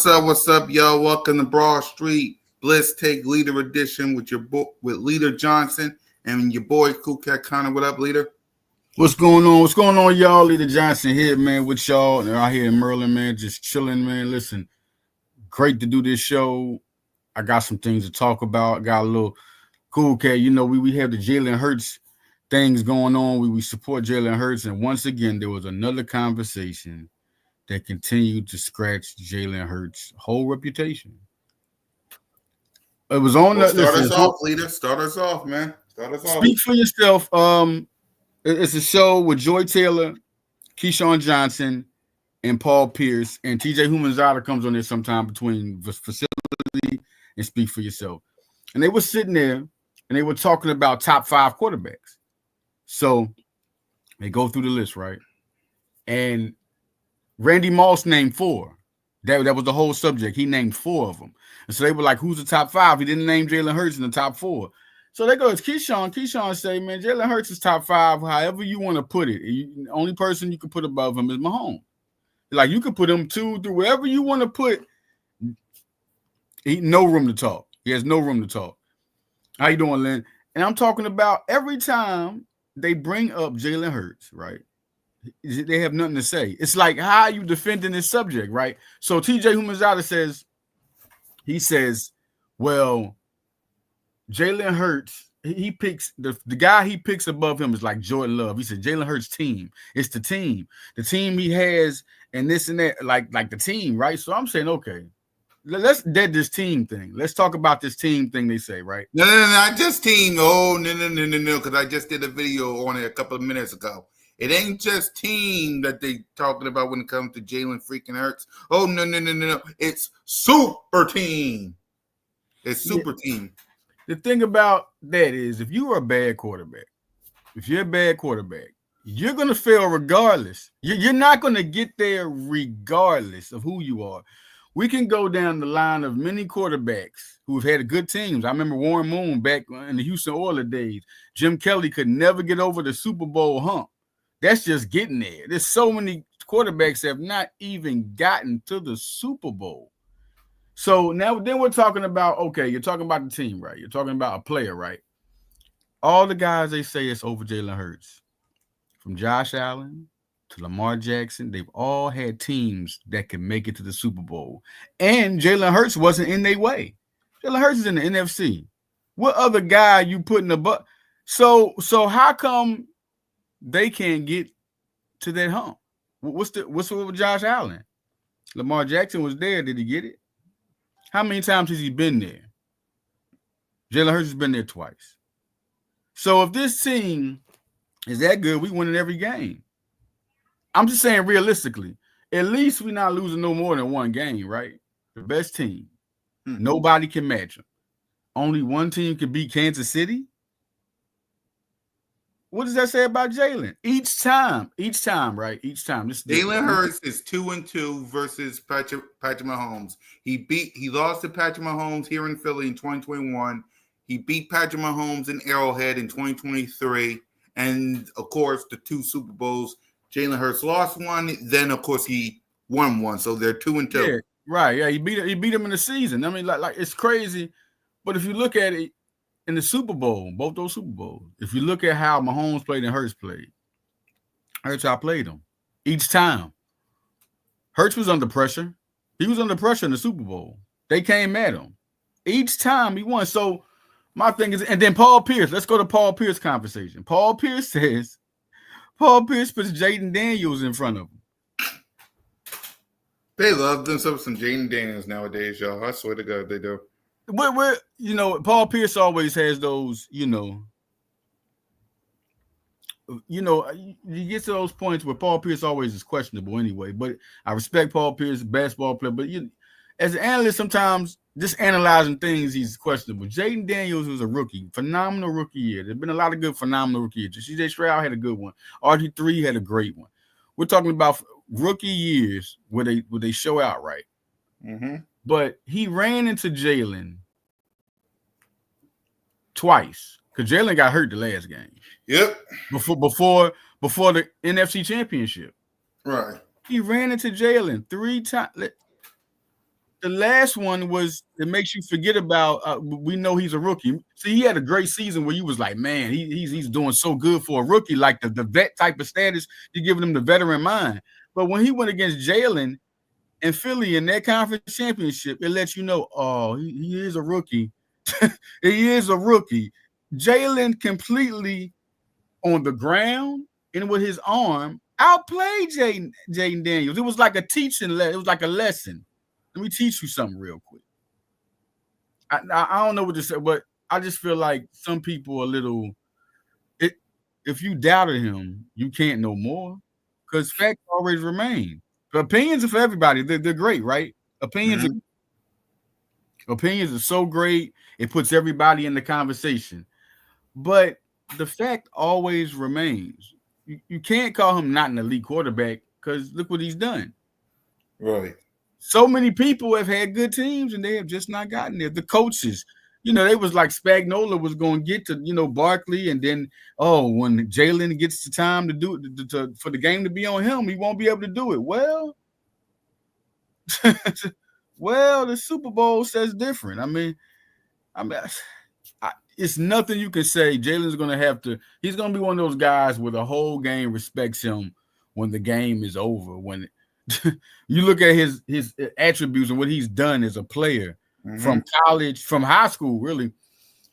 What's up, y'all? Welcome to Broad Street Blitz Take Leader Edition with with Leader Johnson and your boy Cool Cat Connor. What up, Leader? What's going on? What's going on, y'all? Leader Johnson here, man, with y'all. And out here in Merlin, man, just chilling, man. Listen, great to do this show. I got some things to talk about. Got a little Cool Cat. You know, we have the Jalen Hurts things going on. We support Jalen Hurts. And once again, there was another conversation that continued to scratch Jalen Hurts' whole reputation. It was on the start us off, Leader. Start us off, man. Start us off. Speak for yourself. It's a show with Joy Taylor, Keyshawn Johnson, and Paul Pierce, and TJ Humanzada comes on there sometime between the facility and Speak for Yourself. And they were sitting there and they were talking about top 5 quarterbacks. So they go through the list, right? And Randy Moss named 4. That was the whole subject. He named 4 of them. And so they were like, who's the top 5? He didn't name Jalen Hurts in the top 4. So they go, it's Keyshawn. Keyshawn say, man, Jalen Hurts is top 5, however you want to put it. The only person you can put above him is Mahomes. Like, you could put him 2 through wherever you want to put. No room to talk. He has no room to talk. How you doing, Lynn? And I'm talking about every time they bring up Jalen Hurts, right? They have nothing to say. It's like, how are you defending this subject, right? So TJ Humanzada says, well, Jalen Hurts, he picks the guy he picks above him is like Jordan Love. He said Jalen Hurts' team. It's the team he has, and this and that, like the team, right? So I'm saying, okay, let's dead this team thing. Let's talk about this team thing. They say, right? No, not just team. Oh, no, because I just did a video on it a couple of minutes ago. It ain't just team that they talking about when it comes to Jalen freaking Hurts. Oh, no. It's super team. It's super team. The thing about that is, if you are a bad quarterback, you're going to fail regardless. You're not going to get there regardless of who you are. We can go down the line of many quarterbacks who've had good teams. I remember Warren Moon back in the Houston Oilers days. Jim Kelly could never get over the Super Bowl hump. That's just getting there. There's so many quarterbacks that have not even gotten to the Super Bowl. So then we're talking about, okay, you're talking about the team, right? You're talking about a player, right? All the guys they say it's over Jalen Hurts. From Josh Allen to Lamar Jackson, they've all had teams that can make it to the Super Bowl. And Jalen Hurts wasn't in their way. Jalen Hurts is in the NFC. What other guy you put in the butt? So how come they can't get to that hump? What's with Josh Allen? Lamar Jackson was there. Did he get it? How many times has he been there? Jalen Hurts has been there twice. So if this team is that good, we win in every game. I'm just saying realistically, at least we're not losing no more than one game, right? The best team. Nobody can match them. Only one team can beat Kansas City. What does that say about Jalen? Each time, right? Each time. Jalen Hurts is 2-2 versus Patrick Mahomes. He lost to Patrick Mahomes here in Philly in 2021. He beat Patrick Mahomes in Arrowhead in 2023. And of course, the 2 Super Bowls, Jalen Hurts lost one. Then of course he won one. So they're 2-2. Yeah, right. Yeah, he beat him in the season. I mean, like it's crazy. But if you look at it, in the Super Bowl, both those Super Bowls, if you look at how Mahomes played and Hurts played, Hurts outplayed him each time. Hurts was under pressure. He was under pressure in the Super Bowl. They came at him. Each time he won. So my thing is, and then Paul Pierce, let's go to Paul Pierce conversation. Paul Pierce puts Jaden Daniels in front of him. They love themselves some Jaden Daniels nowadays, y'all. I swear to God, they do. We're Paul Pierce always has those, you get to those points where Paul Pierce always is questionable anyway. But I respect Paul Pierce, basketball player. But as an analyst, sometimes just analyzing things, he's questionable. Jaden Daniels was a rookie, phenomenal rookie year. There's been a lot of good, phenomenal rookie years. CJ Stroud had a good one. RG3 had a great one. We're talking about rookie years where they show out, right? Mm-hmm. But he ran into Jalen twice because Jalen got hurt the last game. Yep. Before the NFC Championship. Right. He ran into Jalen 3 times. The last one was it makes you forget about. We know he's a rookie. See, he had a great season where you was like, man, he's doing so good for a rookie, like the vet type of status. You're giving him the veteran mind. But when he went against Jalen and Philly in that conference championship, it lets you know, oh, he is a rookie. He is a rookie. Jalen completely on the ground and with his arm outplayed Jaden Daniels. It was like a teaching lesson. It was like a lesson. Let me teach you something real quick. I don't know what to say, but I just feel like some people are a little. If you doubted him, you can't know more because facts always remain. The opinions are for everybody. They're great, right? Opinions are so great. It puts everybody in the conversation. But the fact always remains. You can't call him not an elite quarterback because look what he's done. Right. So many people have had good teams and they have just not gotten there. The coaches, they was like Spagnuolo was going to get to, Barkley, and then, when Jalen gets the time to do it, for the game to be on him, he won't be able to do it. Well, the Super Bowl says different. I mean, it's nothing you can say. Jalen's going to have to. He's going to be one of those guys where the whole game respects him when the game is over. When you look at his attributes and what he's done as a player from college, from high school, really,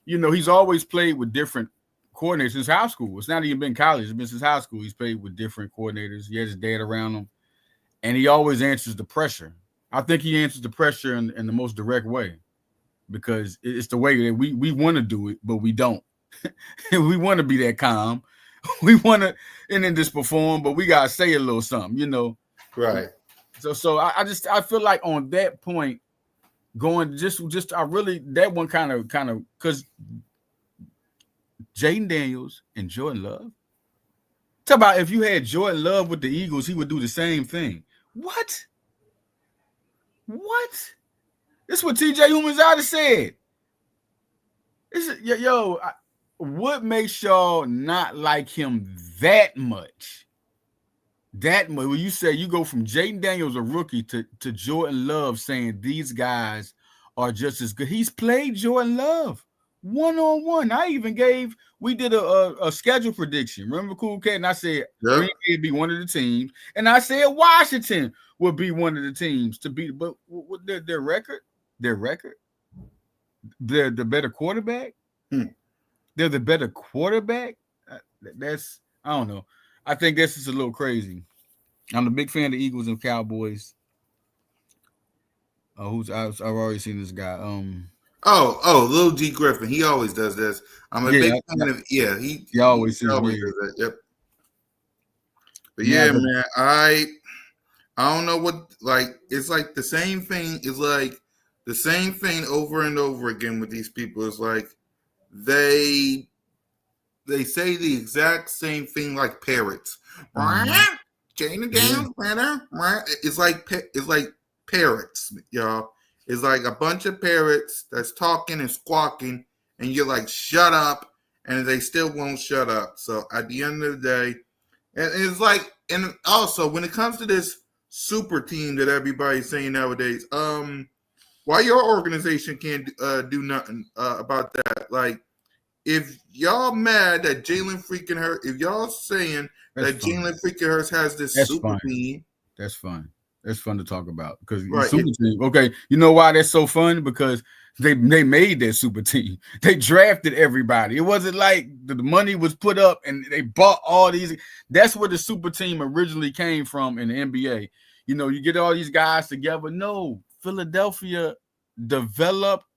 he's always played with different coordinators since high school. It's not even been college. It's been since high school. He's played with different coordinators. He has his dad around him, and he always answers the pressure. I think he answers the pressure in the most direct way because it's the way that we want to do it, but we don't. We want to be that calm. We want to and then just perform, but we got to say a little something, Right. So I feel like on that point, going I really that one kind of because Jaden Daniels and Jordan Love. Talk about if you had Jordan Love with the Eagles, he would do the same thing. What? This is what TJ Humanzada said. What makes y'all not like him that much? When you say you go from Jaden Daniels, a rookie, to Jordan Love, saying these guys are just as good. He's played Jordan Love one-on-one. We did a schedule prediction. Remember Cool Cat? And I said Green Bay would be one of the teams. And I said Washington would be one of the teams to beat. But their record, they're the better quarterback. They're the better quarterback. That's, I don't know. I think this is a little crazy. I'm a big fan of the Eagles and Cowboys. I've already seen this guy. Lil G Griffin. He always does this. I'm a big fan of. Yeah, he always does that. Yep. But man, I don't know what, like, it's like the same thing. It's like the same thing over and over again with these people. It's like they say the exact same thing like parrots. Jaden Daniels better. It's like parrots, y'all. It's like a bunch of parrots that's talking and squawking, and you're like, shut up, and they still won't shut up. So at the end of the day, and it's like, and also when it comes to this super team that everybody's saying nowadays, why your organization can't do nothing about that? Like, if y'all mad that Jalen freaking Hurts, if y'all saying that Jalen freaking Hurts has this super team, that's fine. That's fun to talk about because super team. Okay, you know why that's so fun? Because they made that super team. They drafted everybody. It wasn't like the money was put up and they bought all these. That's where the super team originally came from in the NBA. You get all these guys together. No, Philadelphia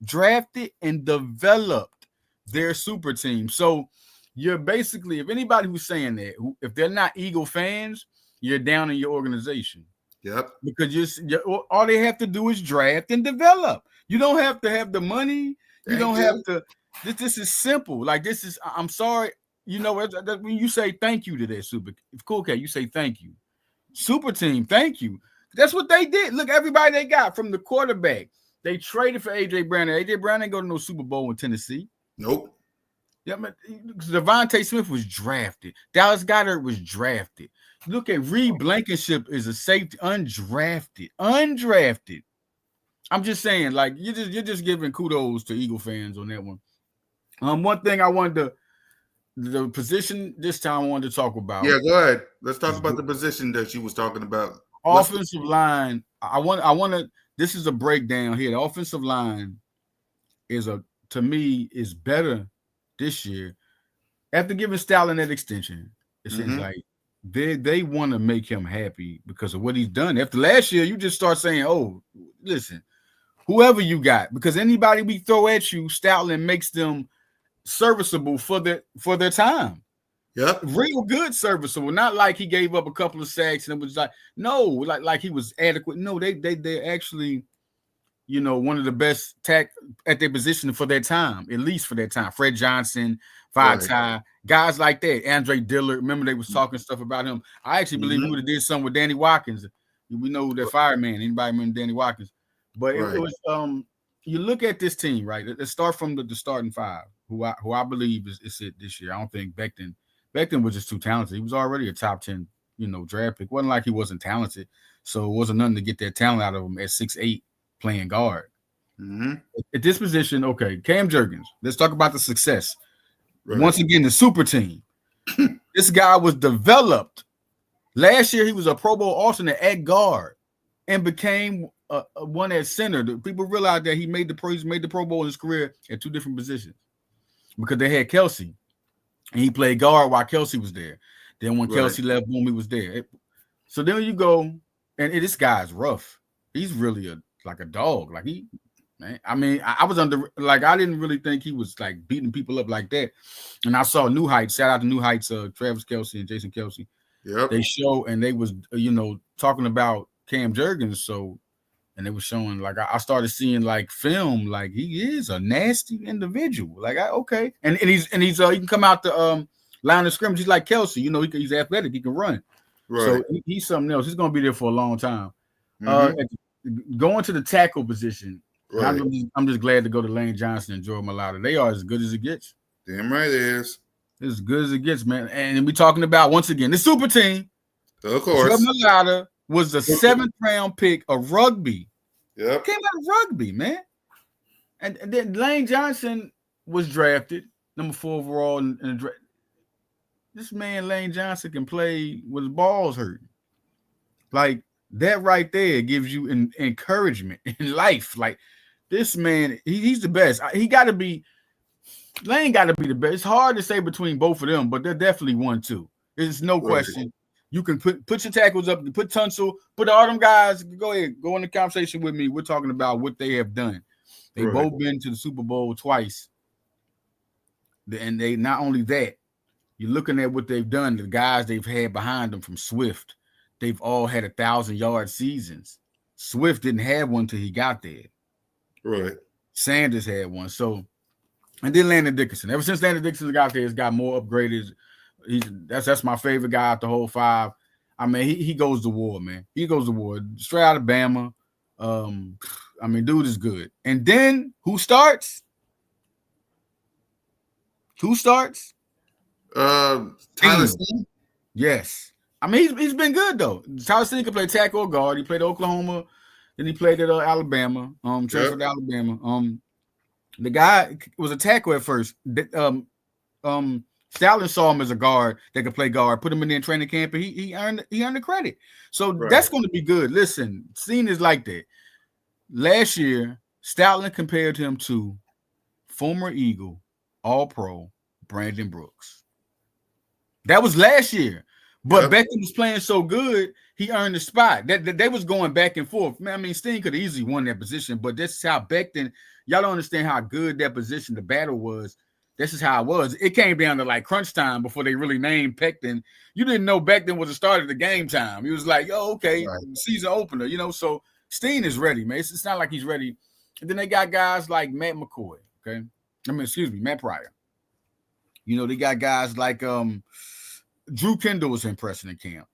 drafted and developed their super team. So you're basically, if anybody who's saying that, if they're not Eagle fans, you're down in your organization. Yep. Because all they have to do is draft and develop. You don't have to have the money. You don't have to. This is simple. Like, this is, I'm sorry. When you say thank you to that super, if Cool Cat, you say thank you. Super team, thank you. That's what they did. Look, everybody they got from the quarterback. They traded for A.J. Brown. A.J. Brown didn't go to no Super Bowl in Tennessee. Nope. Yeah, Devontae Smith was drafted. Dallas Goedert was drafted. Look at Reed Blankenship is a safety, undrafted. I'm just saying, like you're just giving kudos to Eagle fans on that one. One thing I wanted to the position this time I wanted to talk about. Yeah, go ahead. Let's talk about the position that she was talking about. Offensive line. I want to. This is a breakdown here. The offensive line to me is better this year after giving Stalin that extension. It seems like they want to make him happy because of what he's done. After last year, you just start saying, "Oh, listen, whoever you got, because anybody we throw at you, Stalin makes them serviceable for their time." Yep. Real good serviceable. Not like he gave up a couple of sacks and it was like, no, like he was adequate. No, they're actually, one of the best tack at their position for their time, at least for their time. Fred Johnson, Vaitai, guys like that. Andre Dillard. Remember they was talking stuff about him. I actually believe we would have did something with Danny Watkins. We know that fireman. Anybody remember Danny Watkins? But it was you look at this team, right? Let's start from the starting five, who I believe is it this year. I don't think Becton was just too talented. He was already a top 10, draft pick. It wasn't like he wasn't talented. So it wasn't nothing to get that talent out of him at 6'8", playing guard. At this position, okay, Cam Jurgens. Let's talk about the success. Right. Once again, the super team. This guy was developed. Last year, he was a Pro Bowl alternate at guard and became one at center. People realized that he made the Pro Bowl in his career at two different positions because they had Kelsey. And he played guard while Kelsey was there. Then when Kelsey left, boom, he was there. So then you go, and this guy's rough. He's really like a dog. Like man. I mean, I was I didn't really think he was like beating people up like that. And I saw New Heights. Shout out to New Heights, Travis Kelsey and Jason Kelsey. Yep. They show, and they was, talking about Cam Jurgens. So, and they were showing, like, I started seeing like film, like he is a nasty individual. Like, okay. And he's he can come out the line of scrimmage. He's like Kelsey, he's athletic, he can run. Right. So he's something else. He's gonna be there for a long time. Going to the tackle position. Right. I'm just glad to go to Lane Johnson and Jordan Mailata. They are as good as it gets. Damn right it is. It's as good as it gets, man. And we're talking about, once again, the super team. Of course. Jordan Mailata was the 7th round pick of rugby. Yep. Came out of rugby, man. And then Lane Johnson was drafted number 4 overall in the draft. This man, Lane Johnson, can play with his balls hurting. Like, that right there gives you an encouragement in life. Like, this man, he's the best. Lane got to be the best. It's hard to say between both of them, but they're definitely 1-2. There's no question. You can put your tackles up, put Tunsil, put all them guys. Go ahead, go in the conversation with me. We're talking about what they have done. They both been to the Super Bowl twice. And they, not only that, you're looking at what they've done, the guys they've had behind them from Swift. They've all had 1,000-yard seasons. Swift didn't have one till he got there. Right. Sanders had one. So, and then Landon Dickerson. Ever since Landon Dickerson got there, he's got more upgraded. That's my favorite guy out the whole 5. I mean, he goes to war, man. He goes to war. Straight out of Bama. I mean, dude is good. And then who starts? Tyler Steen. Yes. I mean, he's been good though. Tyler Steen can play tackle or guard. He played at Oklahoma, then he played at Alabama. Transferred to Alabama. The guy was a tackle at first. Stalin saw him as a guard that could play guard. Put him in training camp, and he earned the credit. So that's going to be good. Listen, Steen is like that. Last year, Stalin compared him to former Eagle, All-Pro Brandon Brooks. That was last year. But Becton was playing so good, he earned the spot. They was going back and forth. Man, I mean, Steen could have easily won that position, but this is how Becton, y'all don't understand how good that position, the battle was. This is how it was. It came down to like crunch time before they really named Becton. You didn't know Becton was the start of the game time. He was like, okay, season opener, so Steen is ready, man. It's not like he's ready. And then they got guys like Matt McCoy, Matt Pryor. They got guys like Drew Kendall was impressing in camp.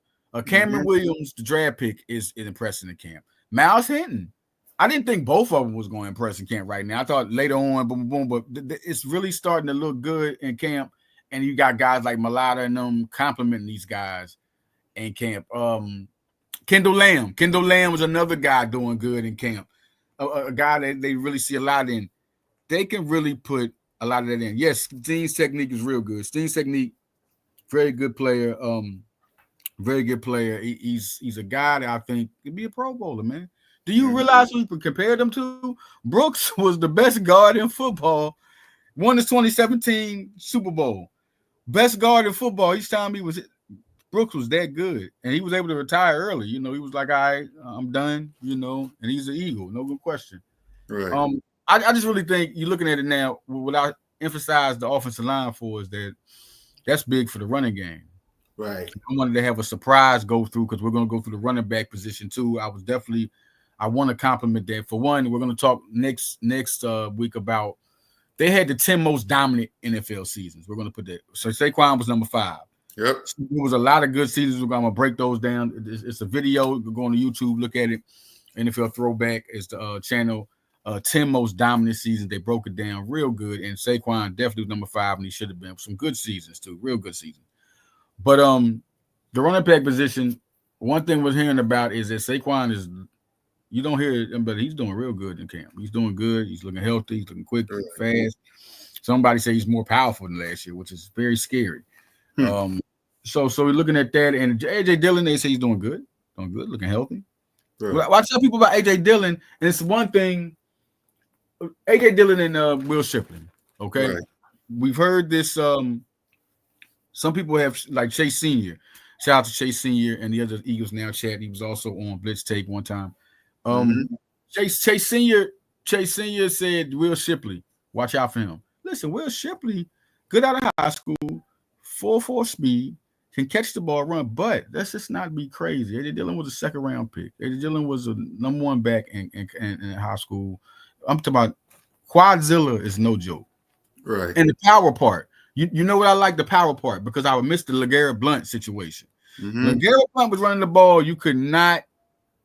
Cameron Williams, the draft pick, is impressing in camp. Miles Hinton. I didn't think both of them was going to impress in camp right now. I thought later on, boom, boom, but it's really starting to look good in camp. And you got guys like Mailata and them complimenting these guys in camp. Kendall Lamb. Kendall Lamb was another guy doing good in camp. a guy that they really see a lot in, they can really put a lot of that in. Yes, Steen's technique is real good. Steen's technique, very good player. Very good player. He's a guy that I think could be a Pro Bowler, man. Do you realize who you can compare them to? Brooks was the best guard in football. Won the 2017 Super Bowl. Best guard in football. Each time Brooks was that good, and he was able to retire early. He was like, all right, I'm done. And he's an Eagle, no good question. Right. I just really think you're looking at it now. What I emphasize the offensive line for is that's big for the running game. Right. I wanted to have a surprise go through because we're going to go through the running back position too. I want to compliment that. For one, we're going to talk next week about they had the 10 most dominant NFL seasons. We're going to put that. So Saquon was number 5. Yep. So there was a lot of good seasons. We're going to break those down. It's a video. Go on to YouTube, look at it. NFL Throwback is the channel. 10 most dominant seasons. They broke it down real good. And Saquon definitely was number 5, and he should have been. Some good seasons too. Real good seasons. But the running back position, one thing we're hearing about is that Saquon is, you don't hear it, but he's doing real good in camp. He's doing good. He's looking healthy. He's looking quick, fast. Somebody say he's more powerful than last year, which is very scary. So we're looking at that. And AJ Dillon, they say he's doing good, looking healthy. Right. I tell people about AJ Dillon, and it's one thing. AJ Dillon and Will Shipley. Okay, right. We've heard this. Some people have, like Chase Senior. Shout out to Chase Senior and the other Eagles Now chat. He was also on Blitz tape one time. Chase Senior said Will Shipley, watch out for him. Listen, Will Shipley, good out of high school, 4.4 speed, can catch the ball, run, but let's just not be crazy. AJ Dillon was a second-round pick. AJ Dillon was a number 1 back in high school. I'm talking about Quadzilla is no joke. Right. And the power part. You know what I like the power part because I would miss the LeGarrette Blount situation. LeGarrette Blount was running the ball. You could not.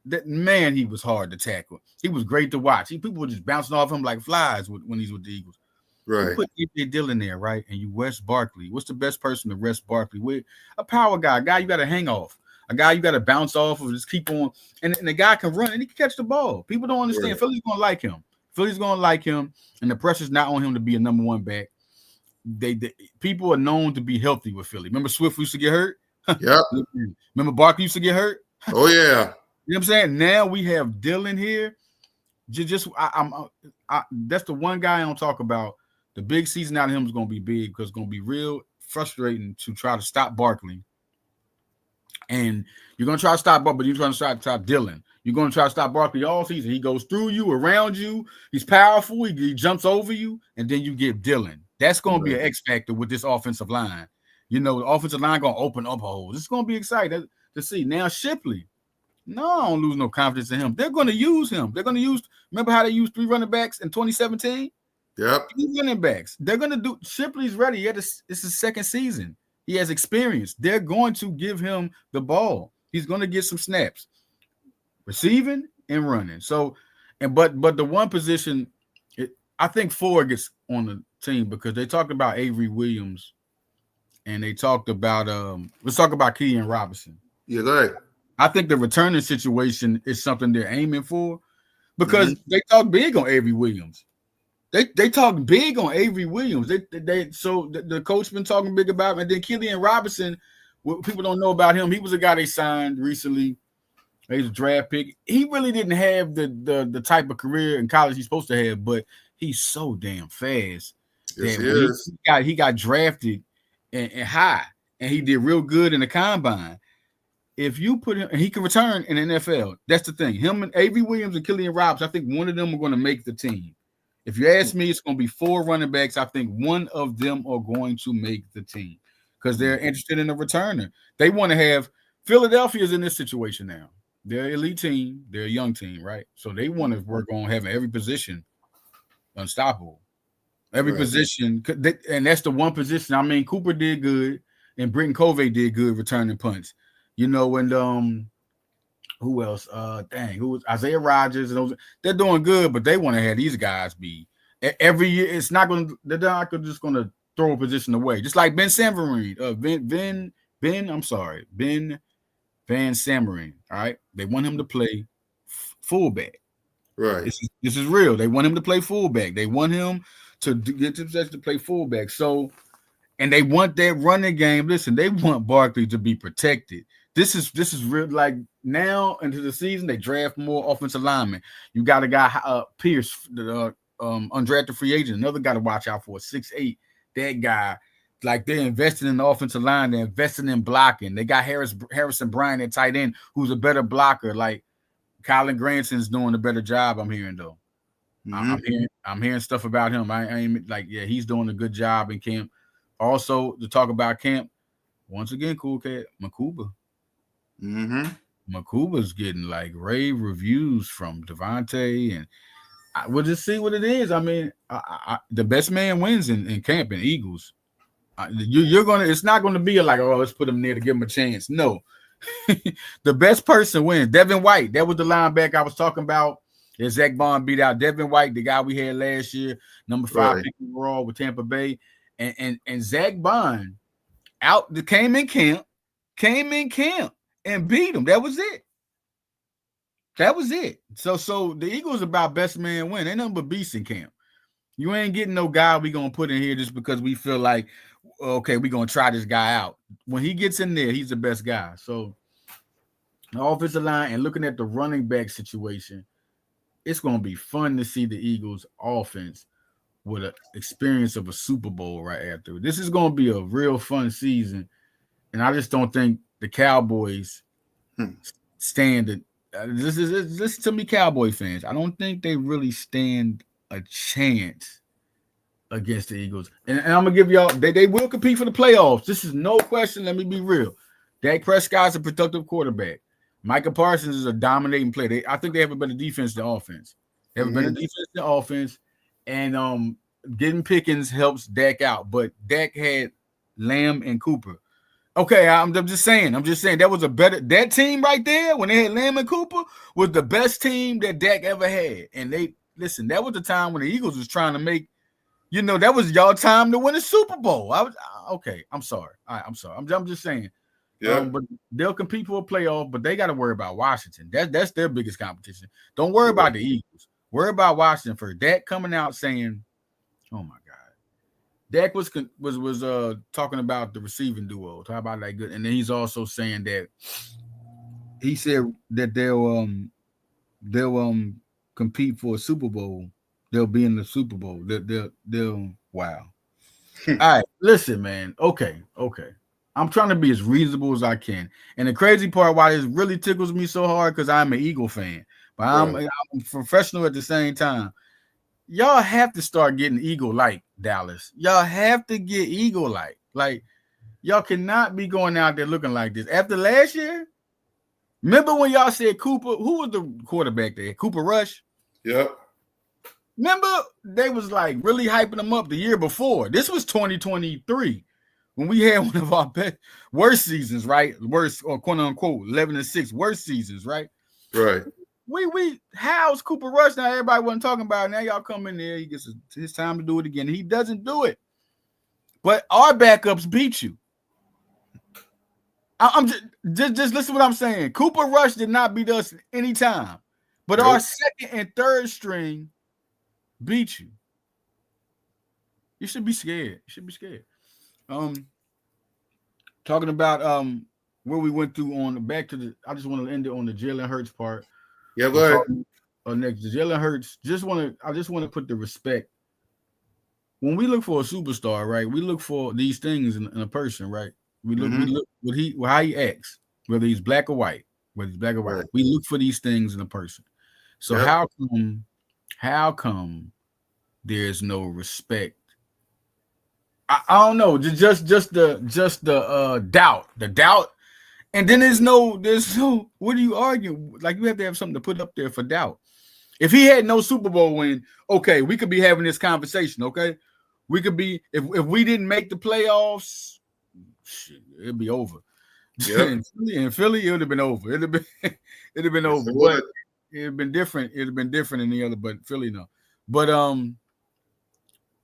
That man, he was hard to tackle. He was great to watch. People were just bouncing off him like flies when he's with the Eagles. Right. You put AJ Dillon there, right? And you Wes Barkley. What's the best person to rest Barkley with? A power guy, a guy you got to hang off, a guy you got to bounce off of, just keep on. And the guy can run and he can catch the ball. People don't understand. Right. Philly's going to like him. And the pressure's not on him to be a number 1 back. They people are known to be healthy with Philly. Remember Swift used to get hurt? Yeah. Remember Barkley used to get hurt? Oh yeah. You know what I'm saying? Now we have Dillon here. That's the one guy I don't talk about. The big season out of him is going to be big because it's going to be real frustrating to try to stop Barkley. And you're going to try to stop Barkley, but you're trying to stop Dillon. You're going to try to stop Barkley all season. He goes through you, around you. He's powerful. He jumps over you, and then you get Dillon. That's going to be an X factor with this offensive line. The offensive line going to open up holes. It's going to be exciting to see. Now, Shipley, no, I don't lose no confidence in him. They're going to use him. They're going to use, remember how they used 3 running backs in 2017? Yep. 3 running backs. They're going to do, Shipley's ready. It's his second season. He has experience. They're going to give him the ball. He's going to get some snaps, receiving and running. So, but the one position, I think Ford gets on the team because they talked about Avery Williams and they talked about let's talk about Keaton Robinson. Yeah, go ahead. I think the returning situation is something they're aiming for because they talk big on Avery Williams. They talk big on Avery Williams. So the coach been talking big about him. And then Keaton Robinson, what people don't know about him, he was a guy they signed recently. He was a draft pick. He really didn't have the type of career in college he's supposed to have, but he's so damn fast. Yes, he is. He got drafted and high, and he did real good in the combine. If you put him, and he can return in the NFL. That's the thing. Him and Avery Williams and Killian Robbins, I think one of them are going to make the team. If you ask me, it's going to be 4 running backs. I think one of them are going to make the team because they're interested in a returner. They want to have Philadelphia's in this situation now. They're an elite team. They're a young team, right? So they want to work on having every position unstoppable. Every position, and that's the one position. I mean, Cooper did good, and Britton Covey did good returning punts. And who else? Who was Isaiah Rodgers? And those, they're doing good, but they want to have these guys be every year. It's not going to. They're not just going to throw a position away. Just like Ben Samarine, Ben Van Samarine. All right, they want him to play fullback. Right. This is real. They want him to play fullback. They want him to get to possession to play fullback. So, and they want that running game. Listen, they want Barkley to be protected. This is real. Like now into the season, they draft more offensive linemen. You got a guy, Pierce, the undrafted free agent. Another guy to watch out for, 6'8". That guy, like they're investing in the offensive line. They're investing in blocking. They got Harrison Bryant at tight end, who's a better blocker. Like Colin Granson's doing a better job. I'm hearing though. I'm hearing stuff about him. I ain't like, yeah, he's doing a good job in camp. Also, to talk about camp, once again, cool cat, Makuba. Makuba's getting like rave reviews from Devontae, and we'll just see what it is. I mean, the best man wins in camp in Eagles. You're gonna. It's not going to be like, oh, let's put him there to give him a chance. No, the best person wins. Devin White, that was the linebacker I was talking about. That Zach Bond beat out Devin White, the guy we had last year, number 5 pick overall with Tampa Bay, and Zach Bond came in camp and beat him. That was it. So the Eagles about best man win. Ain't nothing but beasts in camp. You ain't getting no guy we gonna put in here just because we feel like, okay, we gonna try this guy out. When he gets in there, he's the best guy. So the offensive line and looking at the running back situation, it's gonna be fun to see the Eagles offense with an experience of a Super Bowl right after. This is gonna be a real fun season, and I just don't think the Cowboys stand it. Listen to me, Cowboy fans. I don't think they really stand a chance against the Eagles. And I'm gonna give y'all, they will compete for the playoffs. This is no question. Let me be real. Dak Prescott's a productive quarterback. Micah Parsons is a dominating player. I think they have a better defense than offense. They have a better defense than offense, and getting Pickens helps Dak out. But Dak had Lamb and Cooper. Okay, I'm just saying that was that team right there when they had Lamb and Cooper was the best team that Dak ever had. And that was the time when the Eagles was trying to make, that was y'all time to win a Super Bowl. I'm sorry. I'm sorry. I'm just saying. Yeah. But they'll compete for a playoff, but they got to worry about Washington. That's their biggest competition. Don't worry about the Eagles. Worry about Washington first. Dak coming out saying, "Oh my God." Dak was talking about the receiving duo. Talk about that good, and then he's also saying that he said that they'll compete for a Super Bowl. They'll be in the Super Bowl. They'll wow. All right, listen, man. Okay. I'm trying to be as reasonable as I can, and the crazy part why this really tickles me so hard because I'm an Eagle fan, but I'm professional at the same time. Y'all have to start getting Eagle-like, Dallas. Y'all have to get Eagle-like. Like, y'all cannot be going out there looking like this. After last year, remember when y'all said Cooper, who was the quarterback there? Cooper Rush? Yep. Remember, they was like really hyping him up the year before. This was 2023 when we had one of our worst seasons, right? Worst, or quote unquote, 11-6 worst seasons, right? Right. We how's Cooper Rush now? Everybody wasn't talking about it. Now y'all come in there. He gets his time to do it again. He doesn't do it, but our backups beat you. I'm just listen to what I'm saying. Cooper Rush did not beat us anytime, but our second and third string beat you. You should be scared. Talking about where we went through I just want to end it on the Jalen Hurts part. Yeah, go ahead. Next, Jalen Hurts. I just want to put the respect. When we look for a superstar, right? We look for these things in a person, right? We look how he acts, whether he's black or white. Right. We look for these things in a person. So how come there's no respect? I don't know. Just the doubt. The doubt. And then there's no, what are you arguing? Like, you have to have something to put up there for doubt. If he had no Super Bowl win, okay, we could be having this conversation, okay? We could be, if we didn't make the playoffs, shit, it'd be over. Yep. in Philly, it would have been over. It'd have been over. But it'd have been different. It'd have been different in the other, but Philly, no. But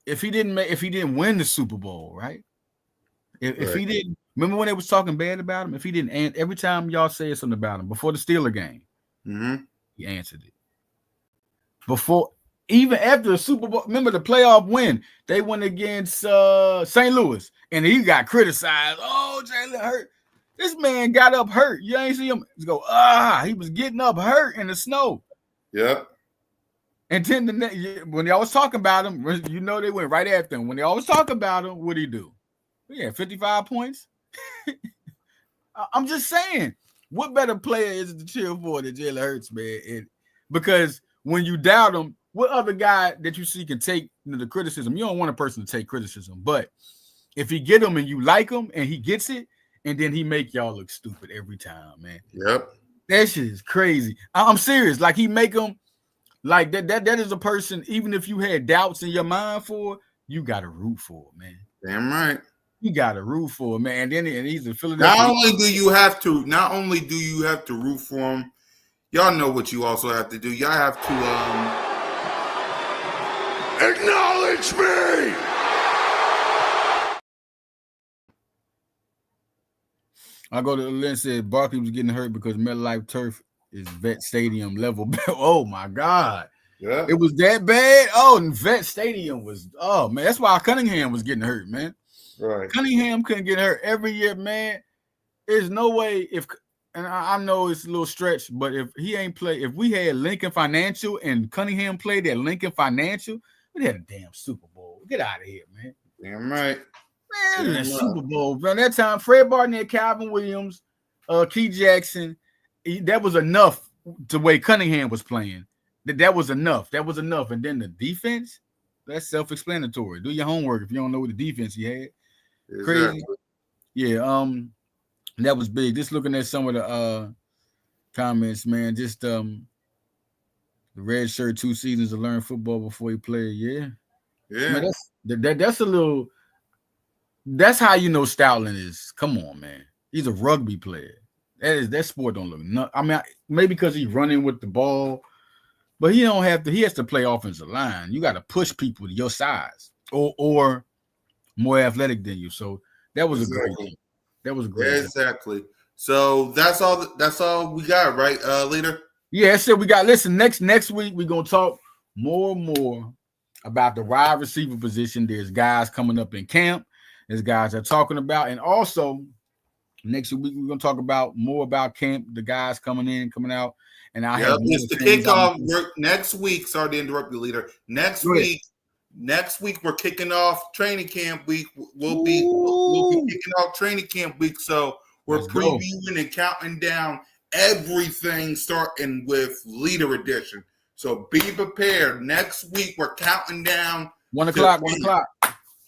if he didn't win the Super Bowl, right? If he didn't, remember when they was talking bad about him? If he didn't, and every time y'all said something about him before the Steeler game, he answered it. before, even after the Super Bowl. Remember the playoff win? They went against St. Louis, and he got criticized. Oh, Jalen Hurt. This man got up hurt. You ain't see him go, he was getting up hurt in the snow. Yep. And then when they always talking about him, you know they went right after him. When they always talk about him, what'd he do? He had 55 points. I'm just saying, what better player is it to cheer for than Jalen Hurts, man? Because when you doubt him, what other guy that you see can take the criticism? You don't want a person to take criticism, but if he get him and you like him and he gets it, and then he make y'all look stupid every time, man. Yep. That shit is crazy. I'm serious. Like he make them like that. That is a person. Even if you had doubts in your mind for, you got to root for, man. Damn right. You got to root for, man. And he's a Philadelphia. Not only do you have to root for him, y'all know what you also have to do. Y'all have to acknowledge me. I go to Lynn said Barkley was getting hurt because MetLife turf is Vet Stadium level. Oh my God. Yeah. It was that bad. Oh, and Vet Stadium was, oh man, that's why Cunningham was getting hurt, man. Right. Cunningham couldn't get hurt every year, man. There's no way and I know it's a little stretch, but if he ain't play, if we had Lincoln Financial and Cunningham played at Lincoln Financial, we'd had a damn Super Bowl. Get out of here, man. Damn right. Man, the Super Bowl. Around that time, Fred Barnett, Calvin Williams, Keith Jackson, that was enough the way Cunningham was playing. That was enough. That was enough. And then the defense, that's self-explanatory. Do your homework if you don't know what the defense he had. Exactly. Crazy. Yeah, that was big. Just looking at some of the comments, man. Just the red shirt 2 seasons to learn football before he played. Yeah. Man, that's a little. That's how you know Stoutland is. Come on, man. He's a rugby player. That sport don't look. I mean, maybe because he's running with the ball, but he don't have to. He has to play offensive line. You got to push people to your size or more athletic than you. So that was a great game. That was great. Exactly. So that's all we got, right, leader? Yeah, so we got. Listen, next week we're gonna talk more about the wide receiver position. There's guys coming up in camp. There's guys that are talking about, and also next week we're gonna talk more about camp. The guys coming in, coming out, and I have it's the kickoff next week. Sorry to interrupt you, leader. Next week we're kicking off training camp week. We'll be kicking off training camp week. So we're previewing and counting down everything, starting with leader edition. So be prepared. Next week we're counting down 1 o'clock. 1 o'clock.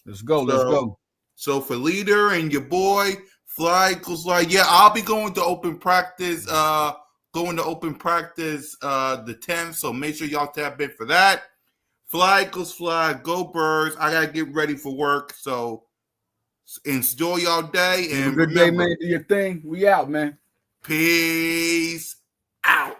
Let's go. Let's go. So for leader and your boy Fly goes like, yeah, I'll be going to open practice. The 10th. So make sure y'all tap in for that. Fly goes fly. Go Birds. I gotta get ready for work. So enjoy y'all day and good day, man. Do your thing. We out, man. Peace out.